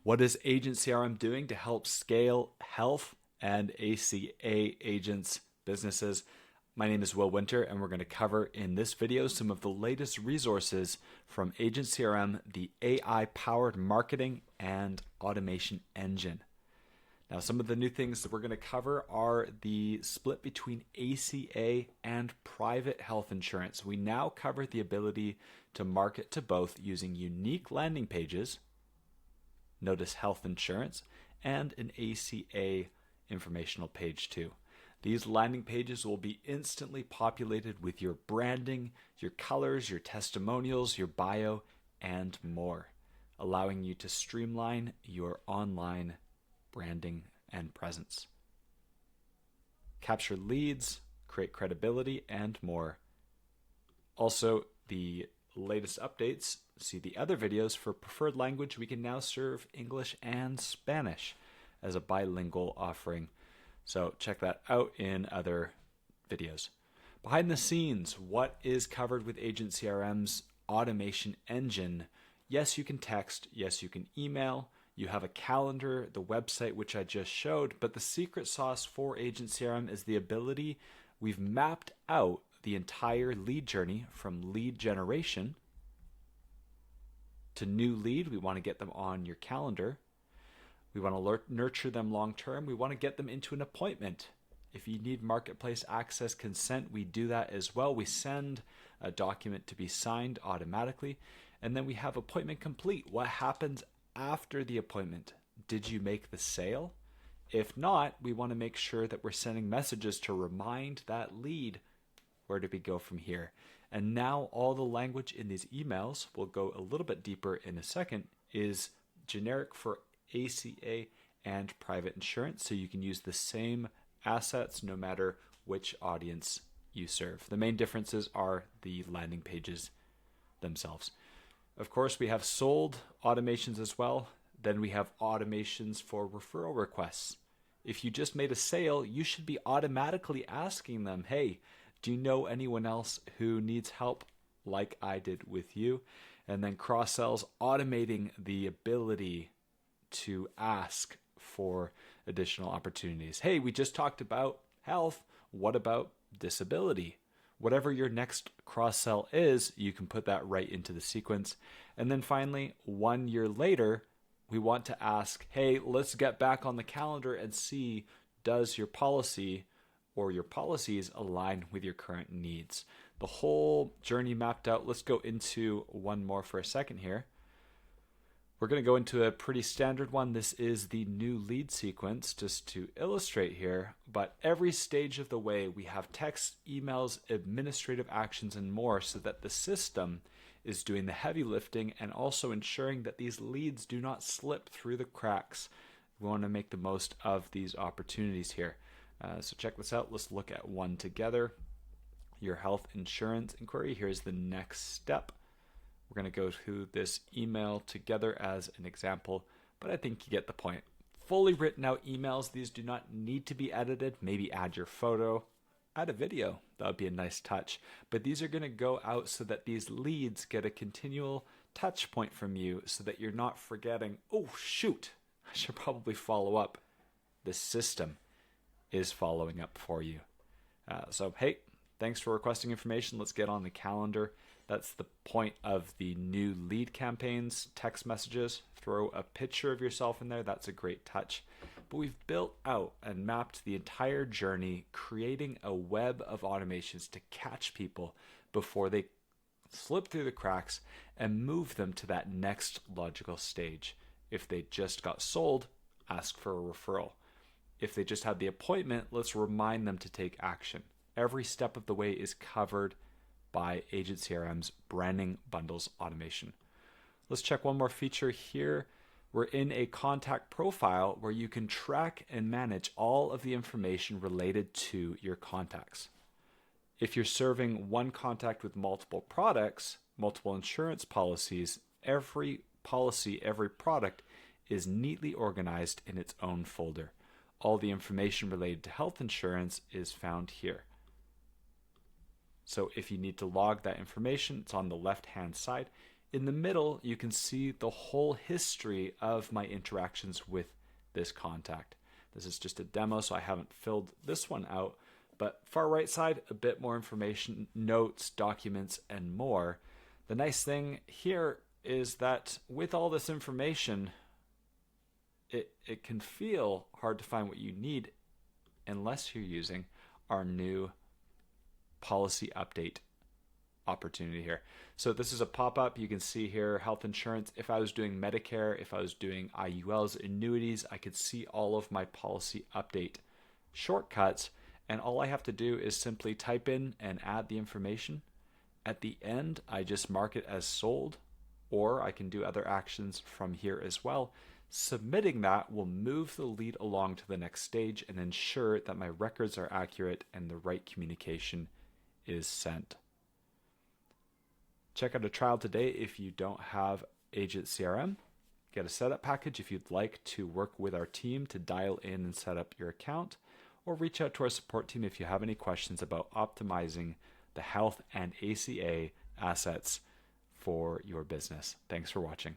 What is Agent CRM doing to help scale health and ACA agents' businesses? My name is Will Winter, and we're going to cover in this video some of the latest resources from Agent CRM, the AI-powered marketing and automation engine. Now, some of the new things that we're going to cover are the split between ACA and private health insurance. We now cover the ability to market to both using unique landing pages, notice health insurance, and an ACA informational page too. These landing pages will be instantly populated with your branding, your colors, your testimonials, your bio, and more, allowing you to streamline your online branding and presence. Capture leads, create credibility, and more. Also, the latest updates, see the other videos for preferred language. We can now serve English and Spanish as a bilingual offering. So check that out in other videos. Behind the scenes, what is covered with Agent CRM's automation engine? Yes, you can text. Yes, you can email. You have a calendar, the website, which I just showed. But the secret sauce for Agent CRM is the ability. We've mapped out the entire lead journey from lead generation to new lead. We want to get them on your calendar. We want to nurture them long term. We want to get them into an appointment. If you need marketplace access consent, we do that as well. We send a document to be signed automatically. And then we have appointment complete. What happens after the appointment? Did you make the sale? If not, we want to make sure that we're sending messages to remind that lead, where do we go from here? And now all the language in these emails, we'll go a little bit deeper in a second, is generic for ACA and private insurance. So you can use the same assets no matter which audience you serve. The main differences are the landing pages themselves. Of course, we have sold automations as well. Then we have automations for referral requests. If you just made a sale, you should be automatically asking them, hey, do you know anyone else who needs help like I did with you? And then cross-sells, automating the ability to ask for additional opportunities. Hey, we just talked about health. What about disability? Whatever your next cross-sell is, you can put that right into the sequence. And then finally, 1 year later, we want to ask, hey, let's get back on the calendar and see, does your policy or your policies align with your current needs? The whole journey mapped out. Let's go into one more for a second here. We're going to go into a pretty standard one. This is the new lead sequence, just to illustrate here. But every stage of the way, we have text, emails, administrative actions, and more, so that the system is doing the heavy lifting and also ensuring that these leads do not slip through the cracks. We want to make the most of these opportunities here. So check this out. Let's look at one together. Your health insurance inquiry. Here's the next step. We're going to go through this email together as an example, but I think you get the point. Fully written out emails. These do not need to be edited. Maybe add your photo, add a video. That would be a nice touch. But these are going to go out so that these leads get a continual touch point from you so that you're not forgetting, oh, shoot, I should probably follow up. The system is following up for you. So, hey, thanks for requesting information. Let's get on the calendar. That's the point of the new lead campaigns, text messages. Throw a picture of yourself in there. That's a great touch. But we've built out and mapped the entire journey, creating a web of automations to catch people before they slip through the cracks and move them to that next logical stage. If they just got sold, ask for a referral. If they just had the appointment, let's remind them to take action. Every step of the way is covered by Agent CRM's branding bundles automation. Let's check one more feature here. We're in a contact profile where you can track and manage all of the information related to your contacts. If you're serving one contact with multiple products, multiple insurance policies, every policy, every product is neatly organized in its own folder. All the information related to health insurance is found here. So if you need to log that information, it's on the left-hand side. In the middle, you can see the whole history of my interactions with this contact. This is just a demo, so I haven't filled this one out. But far right side, a bit more information, notes, documents, and more. The nice thing here is that with all this information, it can feel hard to find what you need unless you're using our new policy update opportunity here. So this is a pop-up. You can see here health insurance. If I was doing Medicare, if I was doing IULs, annuities, I could see all of my policy update shortcuts, and all I have to do is simply type in and add the information. At the end, I just mark it as sold, or I can do other actions from here as well. Submitting that will move the lead along to the next stage and ensure that my records are accurate and the right communication is sent. Check out a trial today if you don't have Agent CRM. Get a setup package if you'd like to work with our team to dial in and set up your account, or reach out to our support team if you have any questions about optimizing the health and ACA assets for your business. Thanks for watching.